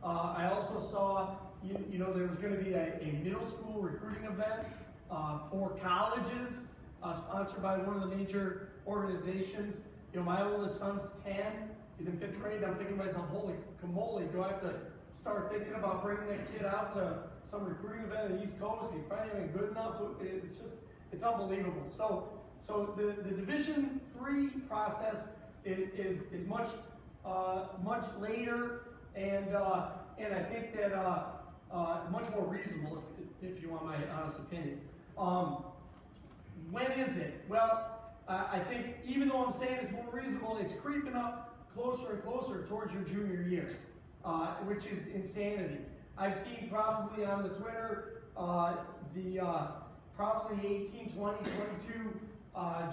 I also saw, there was going to be a middle school recruiting event for colleges, sponsored by one of the major organizations. My oldest son's 10, he's in 5th grade. I'm thinking to myself, holy camole, do I have to start thinking about bringing that kid out to some recruiting event on the East Coast? He's probably not even good enough. It's unbelievable. So the Division III process is much later, and I think that much more reasonable, if you want my honest opinion. When is it? Well, I think even though I'm saying it's more reasonable, it's creeping up closer and closer towards your junior year, which is insanity. I've seen probably on the Twitter probably 18, 20, 22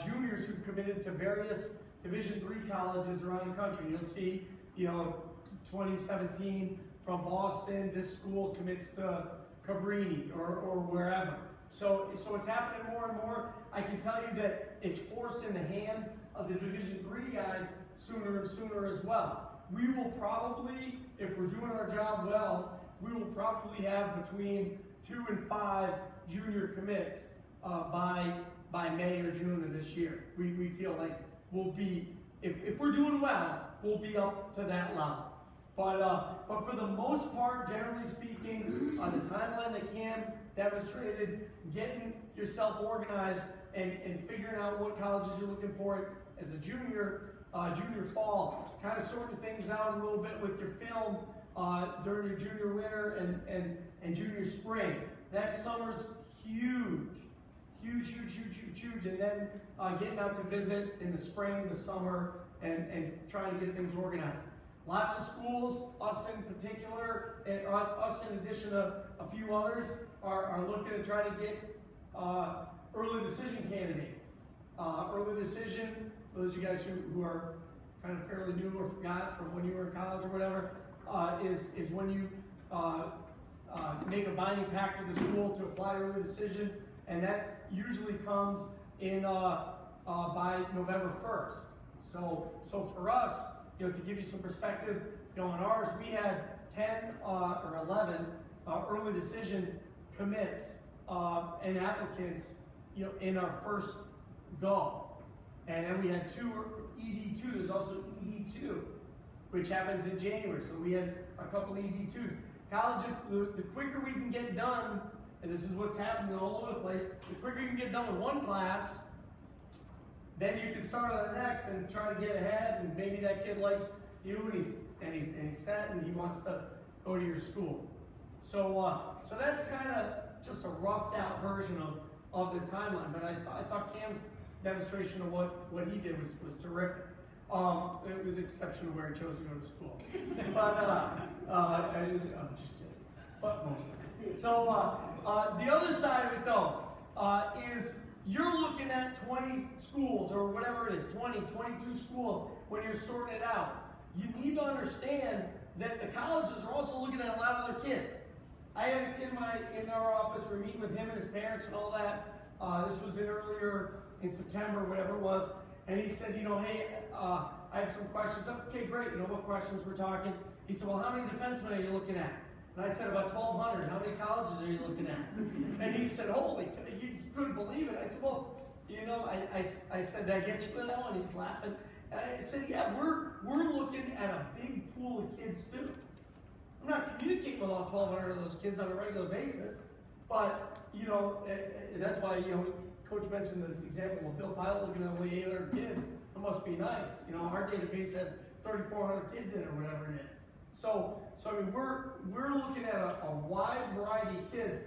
juniors who've committed to various Division III colleges around the country. You'll see, 2017 from Boston, this school commits to Cabrini or wherever. So it's happening more and more. I can tell you that it's forcing the hand of the Division III guys sooner and sooner as well. We will probably, if we're doing our job well, we will probably have between 2 and 5 junior commits by May or June of this year. We feel like we'll be, if we're doing well, we'll be up to that level. But for the most part, generally speaking, the timeline that Cam demonstrated, getting yourself organized and figuring out what colleges you're looking for as a junior fall, kind of sorting things out a little bit with your film during your junior winter and junior spring. That summer's huge. And then getting out to visit in the spring, the summer, and trying to get things organized. Lots of schools, us in particular, and us in addition to a few others, are looking to try to get early decision candidates. Early decision, for those of you guys who are kind of fairly new or forgot from when you were in college or whatever, is when you make a binding pact with the school to apply early decision, and that usually comes in by November 1st. So for us, to give you some perspective, on ours, we had 10 or 11 early decision commits and applicants, in our first go. And then we had 2 ED2. There's also ED2, which happens in January. So we had a couple ED2s. Colleges, the quicker we can get done, and this is what's happening all over the place, the quicker you can get done with one class, then you can start on the next and try to get ahead, and maybe that kid likes you and he's set and he wants to go to your school. So that's kind of just a roughed out version of the timeline. But I thought Cam's demonstration of what he did was terrific, with the exception of where he chose to go to school. But I'm just kidding. But mostly. So the other side of it though is you're looking at 20 schools or whatever it is, 20, 22 schools when you're sorting it out. You need to understand that the colleges are also looking at a lot of other kids. I had a kid in our office. We're meeting with him and his parents and all that. This was earlier in September, whatever it was. And he said, hey, I have some questions. Okay, great. What questions we're talking? He said, well, how many defensemen are you looking at? And I said, about 1,200. How many colleges are you looking at? And he said, holy, you couldn't believe it. I said, well, I said, did I get you with that one? He's laughing. And I said, yeah, we're looking at a big pool of kids too. I'm not communicating with all 1,200 of those kids on a regular basis, but that's why Coach mentioned the example of Bill Pilot looking at only 800 kids. It must be nice. Our database has 3,400 kids in it or whatever it is. So I mean, we're looking at a wide variety of kids.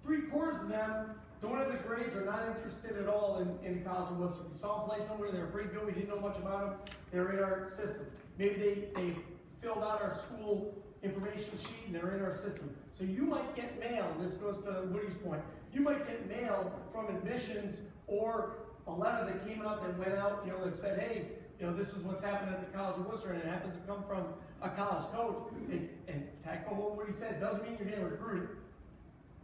3/4 of them don't have the grades, are not interested at all in College of Worcester. We saw them play somewhere, they were pretty good, we didn't know much about them, they were in our system. Maybe they filled out our school information sheet and they're in our system. So you might get mail, and this goes to Woody's point, you might get mail from admissions or a letter that came out that went out, that said, hey, this is what's happening at the College of Worcester, and it happens to come from a college coach. And tackle what Woody said, doesn't mean you're getting recruited.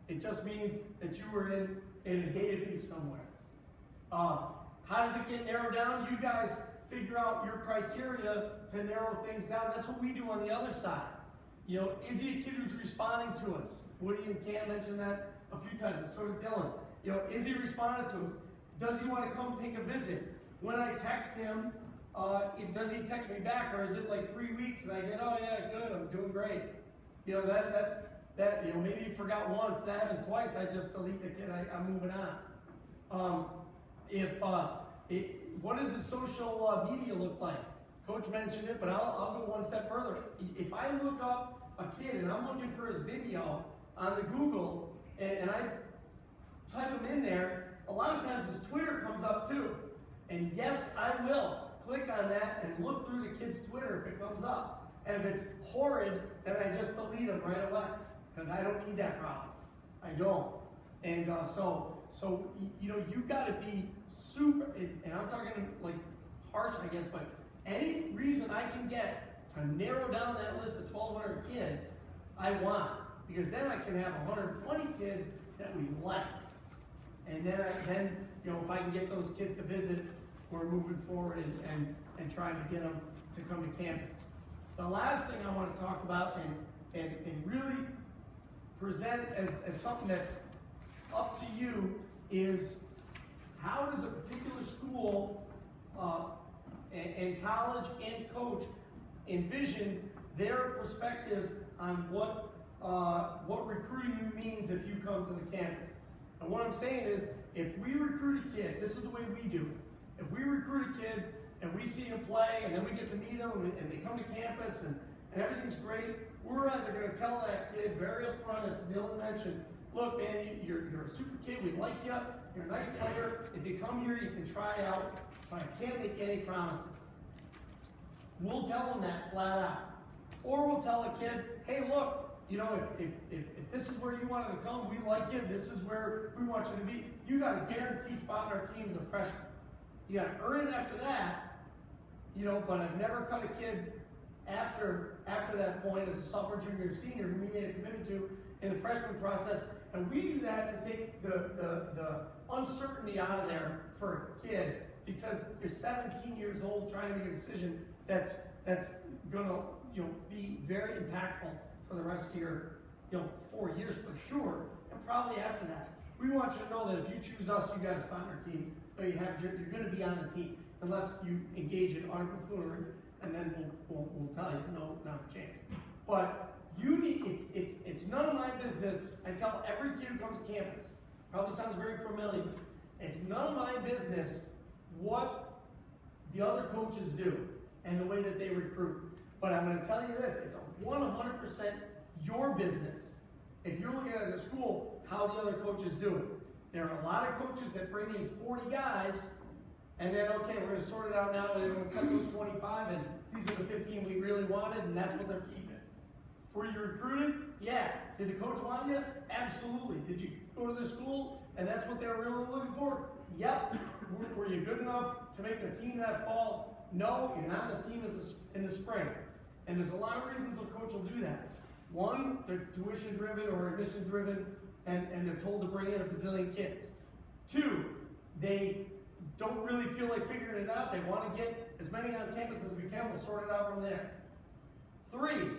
It just means that you were in a database somewhere. How does it get narrowed down? You guys figure out your criteria to narrow things down. That's what we do on the other side. You know, is he a kid who's responding to us? Woody and Cam mentioned that a few times, and so did Dylan. You know, is he responding to us? Does he want to come take a visit? When I text him, does he text me back, or is it like 3 weeks and I get, oh yeah, good, I'm doing great. You know, that you know, maybe you forgot once, that happens twice, I just delete the kid, I'm moving on. What does his social media look like? Coach mentioned it, but I'll go one step further. If I look up a kid and I'm looking for his video on the Google and I type him in there, a lot of times his Twitter comes up too. And yes, I will click on that and look through the kid's Twitter if it comes up. And if it's horrid, then I just delete them right away, because I don't need that problem. I don't. And so you know, you got to be super, and I'm talking like harsh, I guess, but any reason I can get to narrow down that list of 1,200 kids, I want, because then I can have 120 kids that we like. And then you know, if I can get those kids to visit, we're moving forward and trying to get them to come to campus. The last thing I want to talk about and really present as something that's up to you is, how does a particular school and college and coach envision their perspective on what recruiting you means if you come to the campus. And what I'm saying is, if we recruit a kid, this is the way we do it. If we recruit a kid and we see him play and then we get to meet him and they come to campus and everything's great, we're either going to tell that kid very upfront, as Dylan mentioned, look man, you're a super kid, we like you, you're a nice player, if you come here you can try out, but I can't make any promises. We'll tell them that flat out. Or we'll tell a kid, hey look, you know, if this is where you wanted to come, we like you, this is where we want you to be, you got a guaranteed spot in our team as a freshman. You got to earn it after that, you know, but I've never cut a kid after that point as a sophomore, junior, or senior who we made a commitment to in the freshman process. And we do that to take the uncertainty out of there for a kid, because you're 17 years old trying to make a decision that's going to, you know, be very impactful for the rest of your, you know, 4 years for sure, and probably after that. We want you to know that if you choose us, you got a spot on our team, but you're going to be on the team, unless you engage in armed buffoonery, and then we'll tell you, no, not a chance. But you need, it's none of my business. I tell every kid who comes to campus, probably sounds very familiar, it's none of my business what the other coaches do and the way that they recruit. But I'm going to tell you this, it's a 100% your business, if you're looking at the school, how the other coaches do it. There are a lot of coaches that bring in 40 guys, and then, okay, we're going to sort it out now, we're going to cut those 25, and these are the 15 we really wanted, and that's what they're keeping. Were you recruited? Yeah. Did the coach want you? Absolutely. Did you go to the school, and that's what they were really looking for? Yep. Were you good enough to make the team that fall? No, you're not on the team in the spring. And there's a lot of reasons a coach will do that. One, they're tuition driven or admission driven, and they're told to bring in a bazillion kids. Two, they don't really feel like figuring it out. They want to get as many on campus as we can. We'll sort it out from there. Three,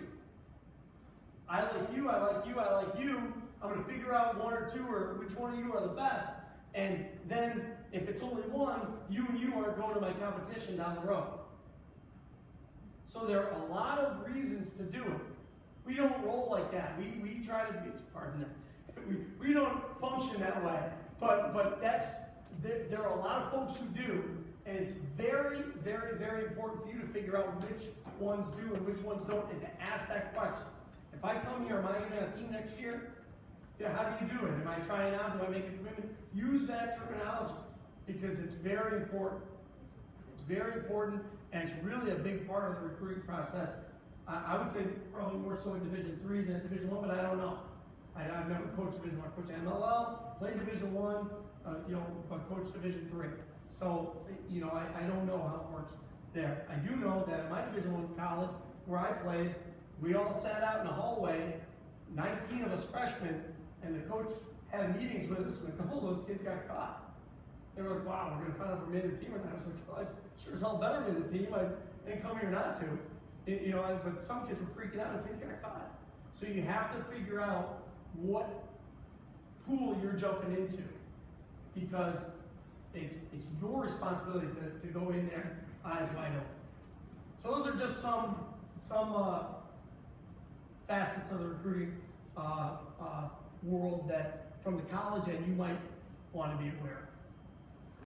I like you, I like you, I like you. I'm going to figure out one or two, or which one of you are the best. And then, if it's only one, you and you aren't going to my competition down the road. So there are a lot of reasons to do it. We don't roll like that. We try to be, pardon me, we don't function that way. But there are a lot of folks who do, and it's very, very, very important for you to figure out which ones do and which ones don't, and to ask that question. If I come here, am I going to be on a team next year? Yeah, how do you do it? Am I trying out? Do I make a commitment? Use that terminology, because it's very important. It's very important, and it's really a big part of the recruiting process. I would say probably more so in Division III than Division I, but I don't know. I've never coached Division I. Coached MLL, played Division I, but coached Division III. So, I don't know how it works there. I do know that at my Division I college, where I played, we all sat out in the hallway, 19 of us freshmen, and the coach had meetings with us, and a couple of those kids got caught. They were like, wow, we're going to find out if we made the team. And I was like, well, I sure as hell better made the team. I didn't come here not to. But some kids were freaking out and kids got caught. So you have to figure out what pool you're jumping into, because it's your responsibility to go in there eyes wide open. So those are just some facets of the recruiting world that from the college end you might want to be aware of.